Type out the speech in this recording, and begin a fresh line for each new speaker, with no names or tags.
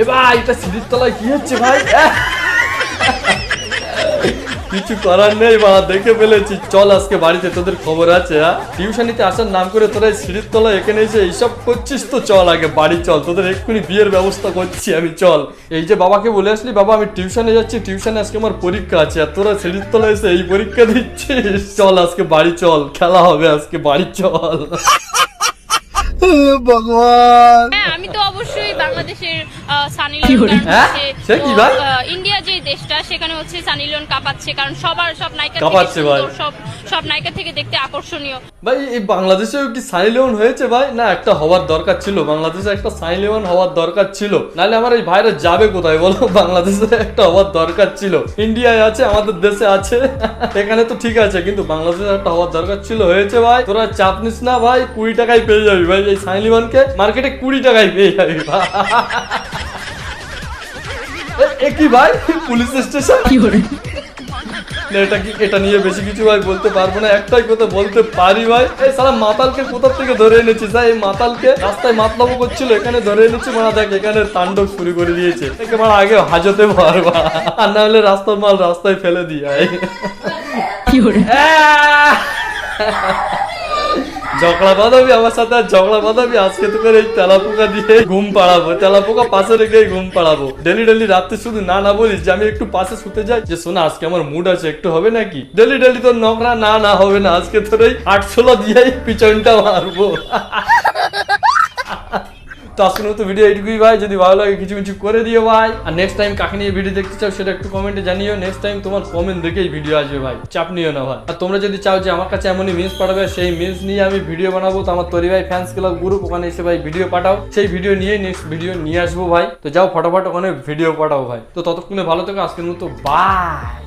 এ ভাই এটা সিঁড়ির তলায় কি হচ্ছে ভাই? কিছু করার নেই বাবা, দেখে ফেলেছি। চল আজকে বাড়িতে, তোদের খবর আছে। টিউশনিতে আসার নাম করে তোরা সিঁড়ির তলায় এখানে এসে এইসব করছিস তো চল আগে বাড়ি চল, তোদের এক্ষুনি বিয়ের ব্যবস্থা করছি আমি। চল, এই যে বাবাকে বলে আসলি বাবা আমি টিউশনে যাচ্ছি, টিউশনে আজকে আমার পরীক্ষা আছে, আর তোরা সিঁড়ির তলায় এসে এই পরীক্ষা দিচ্ছিস। চল আজকে বাড়ি চল, খেলা হবে আজকে, বাড়ি চল।
ভগবান।
হ্যাঁ আমি তো অবশ্যই বাংলাদেশের সানি লিওন,
সে কি ভাই?
ইন্ডিয়া যে দেশটা সেখানে হচ্ছে সানি লিওন কাঁপাচ্ছে, কারণ সব নায়িকা
কাঁপাচ্ছে ভাই।
সব নায়িকা থেকে দেখতে আকর্ষণীয়।
ভাই এই বাংলাদেশেও কি সানি লিওন হয়েছে ভাই? না, একটা হওয়ার দরকার ছিল, বাংলাদেশে একটা সানি লিওন হওয়ার দরকার ছিল, নাহলে আমার এই ভাইরা যাবে কোথায় বলো? বাংলাদেশে একটা হওয়ার দরকার ছিল। ইন্ডিয়ায় আছে, আমাদের দেশে আছে, এখানে তো ঠিক আছে, কিন্তু বাংলাদেশে একটা হওয়ার দরকার ছিল। হয়েছে ভাই, তোরা চাপ নিস না ভাই, 20 টাকায় পেয়ে যাবি ভাই এই সানি লিওনকে, মার্কেটে 20 টাকায় পেয়ে যাবি ভাই। এ কি ভাই, পুলিশ স্টেশন? এটা নিয়ে বেশি কিছু ভাই বলতে পারবো না, একটাই কথা বলতে পারি ভাই, এই সালা মাতালকে কোথা থেকে ধরে এনেছিস? এই মাতালকে রাস্তায় মাতলামো করছিল, এখানে ধরে এনেছি। মারা দেখ এখানে তাণ্ডব শুরু করে দিয়েছে, একে মারা আগে হাজতে মারবা, আর না হলে রাস্তার মাল রাস্তায় ফেলে দিয়ে। ঝগড়া বাঁধাবি আমার সাথে, আর ঝগড়া বাঁধাবি আজকে তোকে এই তেলাপোকা দিয়ে ঘুম পাড়াবো, তেলাপোকা পাশে রেখে ঘুম পাড়াবো। ডেলি রাত্রে শুধু না বলিস যে আমি একটু পাশে শুতে যাই, যে শোনা আজকে আমার মুড আছে একটু, হবে নাকি? ডেলি তোর নকরা না হবে না, আজকে তোর এই 8-16 দিয়েই পিছনটা মারবো। তো আজকের মতো ভিডিও এইটুকুই ভাই, যদি ভালো লাগে কিছু করে দিও ভাই, আর নেক্সট টাইম কাকে নিয়ে ভিডিও দেখতে চাও সেটা একটু কমেন্টে জানিও। নেক্সট টাইম তোমার কমেন্ট দেখেই ভিডিও আসবে ভাই, চাপ নিও না ভাই। আর তোমরা যদি চাও যে আমার কাছে এমনই মিমস পাঠাবে, সেই মিমস নিয়ে আমি ভিডিও বানাবো, তো আমার তরি ভাই ফ্যান্স ক্লাব গ্রুপ, ওখানে এসে ভাই ভিডিও পাঠাও, সেই ভিডিও নিয়ে নেক্সট ভিডিও নিয়ে আসবো ভাই। তো যাও ফটাফট ওখানে ভিডিও পাঠাও ভাই। তো ততক্ষণে ভালো থেকো, আজকের মতো বাই।